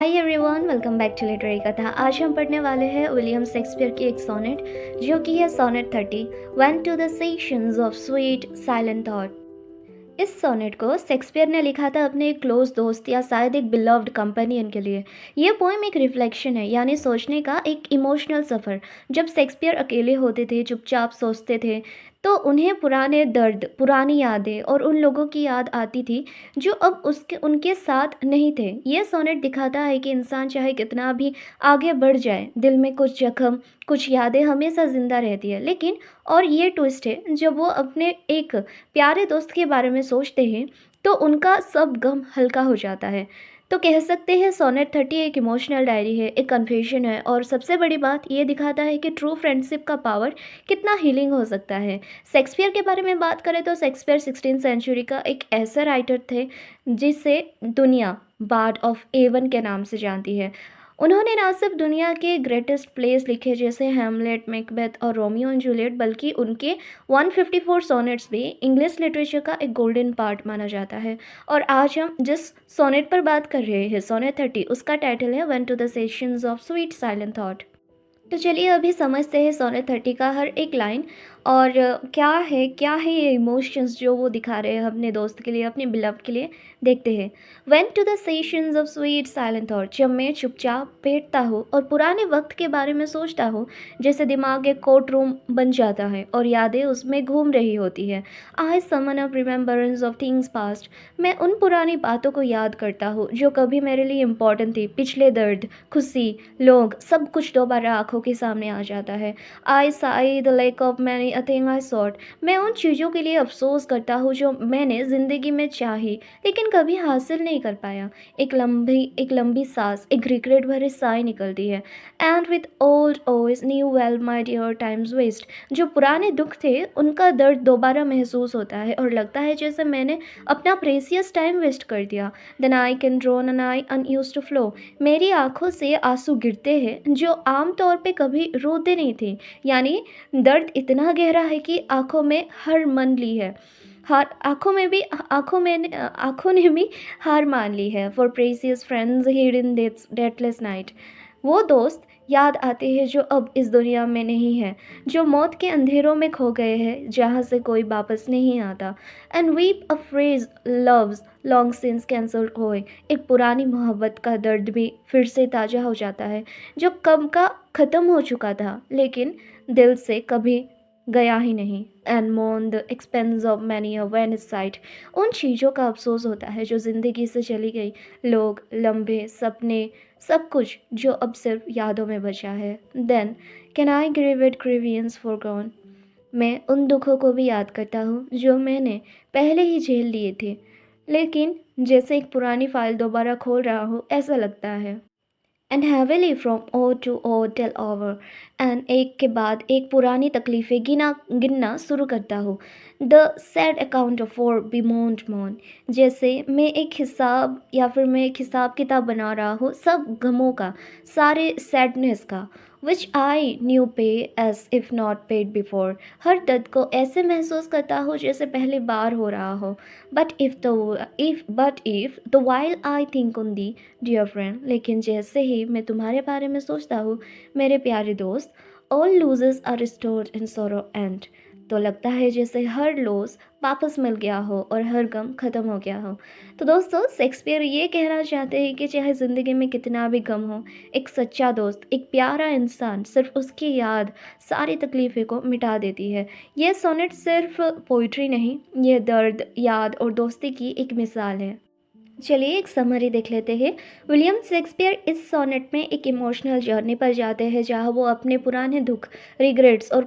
Hi everyone, welcome back to literary Katha. आज हम पढ़ने वाले हैं विलियम शेक्सपियर की एक सोनेट जो कि है sonnet 30 went to the sessions of sweet silent thought. इस सोनेट को शेक्सपियर ने लिखा था अपने एक क्लोज दोस्त या शायद एक बिलव्ड कंपेनियन के लिए। ये पोएम एक रिफ्लेक्शन है, यानी सोचने का एक इमोशनल सफ़र। जब शेक्सपियर अकेले होते थे, चुपचाप सोचते थे, तो उन्हें पुराने दर्द, पुरानी यादें और उन लोगों की याद आती थी जो अब उसके उनके साथ नहीं थे। ये सोनेट दिखाता है कि इंसान चाहे कितना भी आगे बढ़ जाए, दिल में कुछ जख्म, कुछ यादें हमेशा ज़िंदा रहती है। लेकिन और ये ट्विस्ट है, जब वो अपने एक प्यारे दोस्त के बारे में सोचते हैं तो उनका सब गम हल्का हो जाता है। तो कह सकते हैं सोनेट 30 एक इमोशनल डायरी है, एक कन्फेशन है, और सबसे बड़ी बात ये दिखाता है कि ट्रू फ्रेंडशिप का पावर कितना हीलिंग हो सकता है। शेक्सपियर के बारे में बात करें तो शेक्सपियर 16th सेंचुरी का एक ऐसा राइटर थे जिसे दुनिया बार्ड ऑफ एवन के नाम से जानती है। उन्होंने ना सिर्फ दुनिया के ग्रेटेस्ट प्लेस लिखे जैसे हैमलेट, मैकबेथ और रोमियो एंड जूलियट, बल्कि उनके 154 सोनेट्स भी इंग्लिश लिटरेचर का एक गोल्डन पार्ट माना जाता है। और आज हम जिस सोनेट पर बात कर रहे हैं, सोनेट 30, उसका टाइटल है when to the sessions of sweet silent thought. तो चलिए अभी समझते हैं सोनेट 30 का हर एक लाइन, और क्या है ये इमोशंस जो वो दिखा रहे हैं अपने दोस्त के लिए, अपने बिलव्ड के लिए। देखते हैं। When to the sessions of sweet silent thought. जब मैं चुपचाप बैठता हूँ और पुराने वक्त के बारे में सोचता हूँ, जैसे दिमाग एक कोर्ट रूम बन जाता है और यादें उसमें घूम रही होती है। I summon up remembrance of things past. मैं उन पुरानी बातों को याद करता हूँ जो कभी मेरे लिए इम्पोर्टेंट थी। पिछले दर्द, खुशी, लोग, सब कुछ दोबारा आंखों के सामने आ जाता है। I sigh the lack of many a thing I sought. मैं उन चीज़ों के लिए अफसोस करता हूँ जो मैंने ज़िंदगी में चाही लेकिन कभी हासिल नहीं कर पाया। एक लंबी सांस, एक रिग्रेट भरे साय निकलती है। And with old woes new wail my dear time's waste. जो पुराने दुख थे उनका दर्द दोबारा महसूस होता है और लगता है जैसे मैंने अपना प्रेसियस टाइम वेस्ट कर दिया। Then I can drown an eye unused to flow. मेरी आंखों से आंसू गिरते हैं जो आम तौर पे कभी रोते नहीं थे। यानी दर्द इतना गहरा है कि आंखों में हर मन ली है, हार आंखों ने भी हार मान ली है। For precious friends hid in deathless night. वो दोस्त याद आते हैं जो अब इस दुनिया में नहीं है, जो मौत के अंधेरों में खो गए हैं जहाँ से कोई वापस नहीं आता। And weep a phrase loves long since cancelled होए। एक पुरानी मोहब्बत का दर्द भी फिर से ताज़ा हो जाता है जो कब का ख़त्म हो चुका था लेकिन दिल से कभी गया ही नहीं। एंड मोन the expense of many a Venice site. उन चीज़ों का अफसोस होता है जो ज़िंदगी से चली गई, लोग, लम्हे, सपने, सब कुछ जो अब सिर्फ यादों में बचा है। Then can I grieve it grievances foregone. मैं उन दुखों को भी याद करता हूँ जो मैंने पहले ही झेल लिए थे, लेकिन जैसे एक पुरानी फाइल दोबारा खोल रहा हूँ ऐसा लगता है। And heavily from woe to woe tell over. And एक के बाद एक पुरानी तकलीफ़ें गिनना शुरू करता हूँ। The sad account of fore bemoaned moan. जैसे मैं एक हिसाब किताब बना रहा हूँ सब गमों का, सारे सैडनेस का। Which I new pay as if not paid before. हर दर्द को ऐसे महसूस करता हूँ जैसे पहली बार हो रहा हो। But if the while I think on thee dear friend. लेकिन जैसे ही मैं तुम्हारे बारे में सोचता हूँ मेरे प्यारे दोस्त, all losses are restored in sorrow end. तो लगता है जैसे हर लॉस वापस मिल गया हो और हर गम ख़त्म हो गया हो। तो दोस्तों, शेक्सपियर ये कहना चाहते हैं कि चाहे ज़िंदगी में कितना भी गम हो, एक सच्चा दोस्त, एक प्यारा इंसान, सिर्फ उसकी याद सारी तकलीफ़ें को मिटा देती है। ये सोनेट सिर्फ पोइट्री नहीं, ये दर्द, याद और दोस्ती की एक मिसाल है। चलिए एक समरी देख लेते हैं। विलियम शेक्सपियर इस सोनेट में एक इमोशनल जर्नी पर जाते हैं जहाँ वो अपने पुराने दुख, रिग्रेट्स और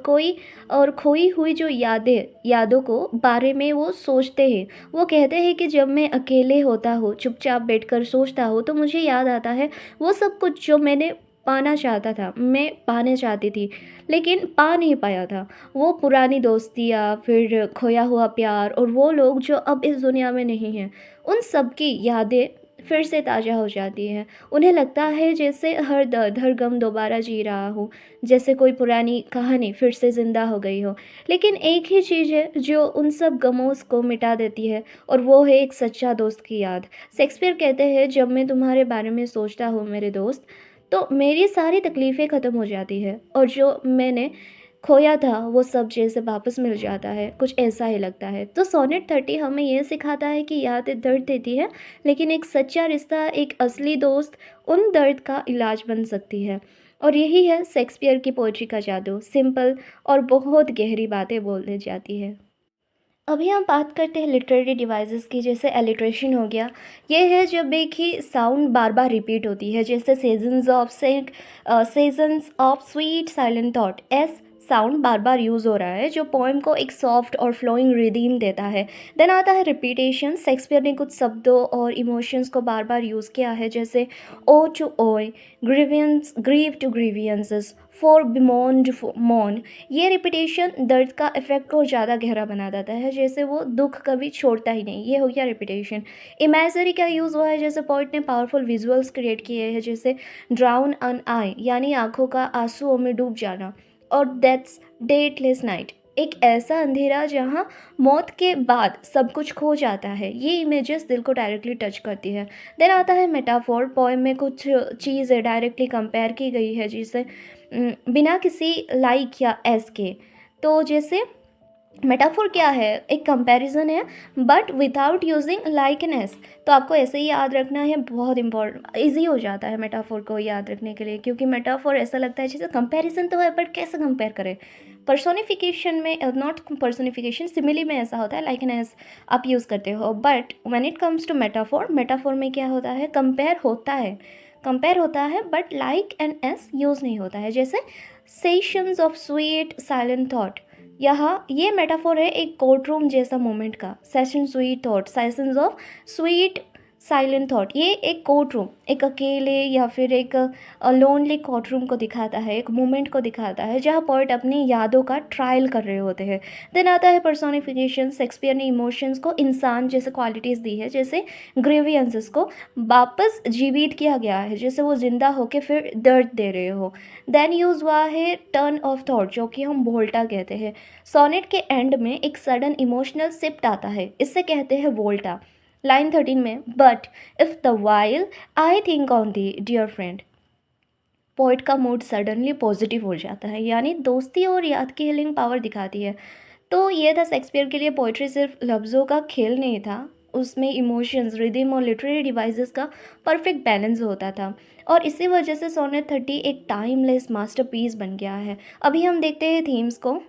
खोई हुई जो यादों को बारे में वो सोचते हैं। वो कहते हैं कि जब मैं अकेले होता हूँ, चुपचाप बैठकर सोचता हूँ, तो मुझे याद आता है वो सब कुछ जो मैं पाना चाहती थी लेकिन पा नहीं पाया था। वो पुरानी दोस्तियाँ, फिर खोया हुआ प्यार और वो लोग जो अब इस दुनिया में नहीं हैं, उन सब की यादें फिर से ताज़ा हो जाती है। उन्हें लगता है जैसे हर दर्द, हर गम दोबारा जी रहा हो, जैसे कोई पुरानी कहानी फिर से ज़िंदा हो गई हो। लेकिन एक ही चीज़ है जो उन सब गमों को मिटा देती है, और वो है एक सच्चा दोस्त की याद। शेक्सपियर कहते हैं, जब मैं तुम्हारे बारे में सोचता हूँ मेरे दोस्त, तो मेरी सारी तकलीफ़ें ख़त्म हो जाती है, और जो मैंने खोया था वो सब जैसे वापस मिल जाता है, कुछ ऐसा ही लगता है। तो सोनेट 30 हमें ये सिखाता है कि यादें दर्द देती है, लेकिन एक सच्चा रिश्ता, एक असली दोस्त उन दर्द का इलाज बन सकती है। और यही है शेक्सपियर की पोएट्री का जादू, सिंपल और बहुत गहरी बातें बोलने जाती है। अभी हम बात करते हैं लिटरेरी डिवाइसेस की, जैसे एलिट्रेशन हो गया। ये है जब एक ही साउंड बार बार रिपीट होती है, जैसे seasons of sweet silent thought, S sound bar bar use हो रहा है, जो पोएम को एक सॉफ्ट और फ्लोइंग रिदम देता है। देन आता है रिपीटेशन। शेक्सपियर ने कुछ शब्दों और इमोशंस को बार बार यूज़ किया है, जैसे woe to woe, grievances grieve to grievances, for bemoaned moan. ये रिपीटेशन दर्द का इफ़ेक्ट और ज़्यादा गहरा बना देता है, जैसे वो दुख कभी छोड़ता ही नहीं। ये हो गया रिपीटेशन। इमेजरी का यूज़ हुआ है, जैसे पोइट ने पावरफुल विजुअल्स क्रिएट किए हैं, जैसे ड्राउन एन आई, यानी आंखों का आंसुओं में डूब जाना, और दैट्स डेटलेस नाइट, एक ऐसा अंधेरा जहाँ मौत के बाद सब कुछ खो जाता है। ये इमेजेस दिल को डायरेक्टली टच करती है। देन आता है मेटाफोर। पोएम में कुछ चीज़ें डायरेक्टली कंपेयर की गई है, जिसे बिना किसी लाइक या एस के। तो जैसे मेटाफोर क्या है, एक कंपैरिजन है, but without using like and S. तो आपको ऐसे ही याद रखना है, बहुत इंपॉर्टेंट, ईजी हो जाता है मेटाफोर को याद रखने के लिए, क्योंकि मेटाफोर ऐसा लगता है जैसे कंपैरिजन तो है, बट कैसे कंपेयर करें। पर्सोनिफिकेशन में, नॉट पर्सोनिफिकेशन, सिमिली में ऐसा होता है लाइक एन एस आप यूज़ करते हो, but when it comes to metaphor, metaphor में क्या होता है, कंपेयर होता है but like and as use नहीं होता है। जैसे sessions of sweet silent thought, यहाँ ये मेटाफोर है एक कोर्ट रूम जैसा मोमेंट का। Session sweet thought, sessions of sweet silent thought, ये एक कोर्ट रूम, एक अकेले या फिर एक लोनली कोर्ट रूम को दिखाता है, एक मोमेंट को दिखाता है जहाँ पोइट अपनी यादों का ट्रायल कर रहे होते हैं। देन आता है पर्सोनिफिकेशन। शेक्सपियर ने इमोशंस को इंसान जैसे क्वालिटीज़ दी है, जैसे ग्रीवियंसेस को वापस जीवित किया गया है, जैसे वो जिंदा होके फिर दर्द दे रहे हो। देन यूज़ हुआ है टर्न ऑफ थॉट, जो कि हम वोल्टा कहते हैं। सोनेट के एंड में एक सडन इमोशनल शिफ्ट आता है, इससे कहते हैं वोल्टा। लाइन 13 में, but if the while I think on thee dear friend, poet का मूड सडनली पॉजिटिव हो जाता है, यानी दोस्ती और याद की हीलिंग पावर दिखाती है। तो ये था शेक्सपियर के लिए पोइट्री सिर्फ लफ्ज़ों का खेल नहीं था, उसमें इमोशंस, रिदम और लिटरेरी डिवाइसेस का परफेक्ट बैलेंस होता था, और इसी वजह से सोनेट 30 एक टाइमलेस मास्टरपीस बन गया है। अभी हम देखते हैं थीम्स को।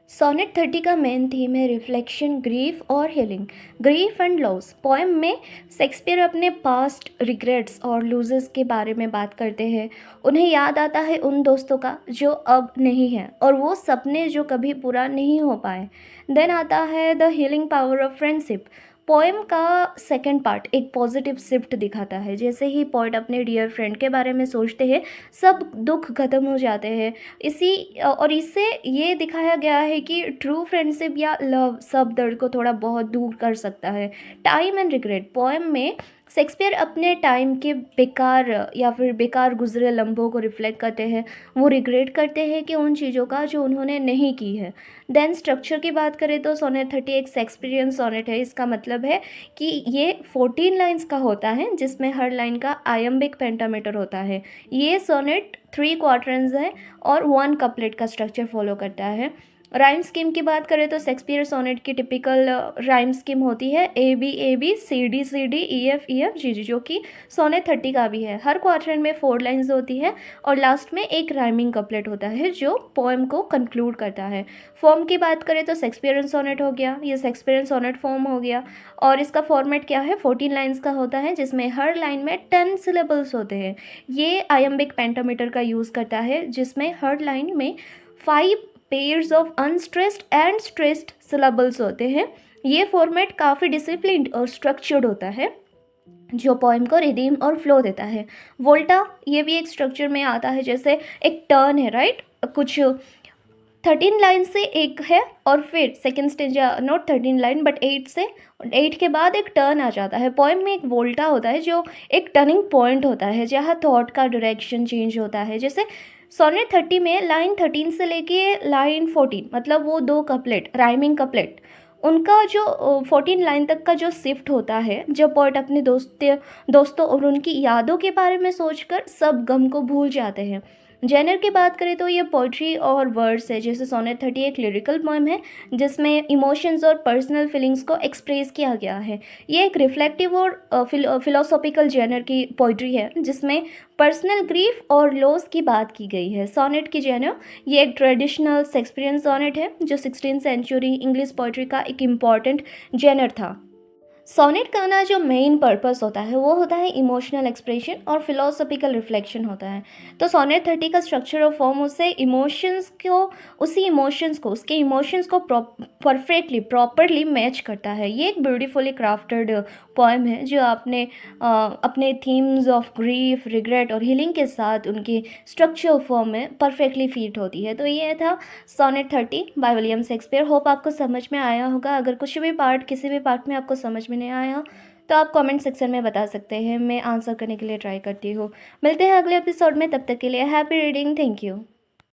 सोनेट 30 का मेन थीम है रिफ्लेक्शन, ग्रीफ और healing. Grief and loss. Poem में शेक्सपियर अपने पास्ट रिग्रेट्स और लूजेस के बारे में बात करते हैं। उन्हें याद आता है उन दोस्तों का जो अब नहीं है, और वो सपने जो कभी पूरा नहीं हो पाए। देन आता है the healing power of friendship. Poem का सेकंड पार्ट एक पॉजिटिव शिफ्ट दिखाता है, जैसे ही पोएट अपने डियर फ्रेंड के बारे में सोचते हैं, सब दुख खत्म हो जाते हैं। इससे ये दिखाया गया है कि ट्रू फ्रेंडशिप या लव सब दर्द को थोड़ा बहुत दूर कर सकता है। Time and regret. पोएम में शेक्सपियर अपने टाइम के बेकार या फिर बेकार गुजरे लम्हों को रिफ्लेक्ट करते हैं। वो रिग्रेट करते हैं कि उन चीज़ों का जो उन्होंने नहीं की है। देन स्ट्रक्चर की बात करें तो सोनेट 30 एक शेक्सपियरियन सोनेट है। इसका मतलब है कि ये 14 लाइन्स का होता है, जिसमें हर लाइन का आयम्बिक पेंटामीटर होता है। ये सोनेट 3 क्वार्टरन्स है और 1 कपलेट का स्ट्रक्चर फॉलो करता है। राइम स्कीम की बात करें तो शेक्सपियर सोनेट की टिपिकल राइम स्कीम होती है A B C D E F G G, जो कि सोनेट 30 का भी है। हर क्वार्टर में 4 लाइन्स होती है और लास्ट में एक राइमिंग कपलेट होता है जो पोएम को कंक्लूड करता है। फॉर्म की बात करें तो शेक्सपियरन सोनेट हो गया, ये शेक्सपियरन सोनेट फॉर्म हो गया, और इसका फॉर्मेट क्या है, 14 लाइन्स का होता है, जिसमें हर लाइन में 10 सिलेबल्स होते हैं। ये आयम्बिक पेंटामीटर का यूज़ करता है, जिसमें हर लाइन में 5 pairs of unstressed and stressed syllables होते हैं। ये फॉर्मेट काफ़ी डिसिप्लिन्ड और स्ट्रक्चर्ड होता है, जो पोएम को रिदम और फ्लो देता है। वोल्टा, ये भी एक स्ट्रक्चर में आता है, जैसे एक टर्न है, राइट, कुछ 13 लाइन से एक है और फिर second stage not 13 line but 8 से 8 के बाद एक टर्न आ जाता है। पोएम में एक वोल्टा होता है जो एक टर्निंग पॉइंट होता है जहाँ थॉट का डायरेक्शन चेंज होता है। जैसे सोनेट 30 में लाइन 13 से लेके लाइन 14 मतलब वो दो कपलेट राइमिंग कपलेट उनका जो 14 लाइन तक का जो शिफ्ट होता है जब पोएट अपने दोस्तों और उनकी यादों के बारे में सोचकर सब गम को भूल जाते हैं। जेनर की बात करें तो ये पोइट्री और वर्ड्स है। जैसे सोनेट 30 एक लिरिकल पोएम है जिसमें इमोशंस और पर्सनल फीलिंग्स को एक्सप्रेस किया गया है। ये एक रिफ्लेक्टिव और फिलोसॉफिकल जेनर की पोइट्री है जिसमें पर्सनल ग्रीफ और लॉस की बात की गई है। सोनेट की जेनर ये एक ट्रेडिशनल शेक्सपियरियन सोनेट है जो 16th सेंचुरी इंग्लिश पोइट्री का एक इम्पॉर्टेंट जेनर था। सोनेट का ना जो मेन पर्पस होता है वो होता है इमोशनल एक्सप्रेशन और फिलोसॉफिकल रिफ्लेक्शन होता है। तो सोनेट 30 का स्ट्रक्चर और फॉर्म उससे उसके इमोशंस को परफेक्टली प्रॉपरली मैच करता है। ये एक ब्यूटीफुली क्राफ्टेड पोएम है जो आपने अपने थीम्स ऑफ ग्रीफ रिग्रेट और हीलिंग के साथ उनकी स्ट्रक्चर फॉर्म में परफेक्टली फिट होती है। तो ये था sonnet 30 by William Shakespeare. Hope आपको समझ में आया होगा। अगर कुछ भी पार्ट किसी भी पार्ट में आपको समझ में नहीं आया तो आप कमेंट सेक्शन में बता सकते हैं, मैं आंसर करने के लिए ट्राई करती हूँ। मिलते हैं अगले एपिसोड में, तब तक के लिए हैप्पी रीडिंग। Thank you.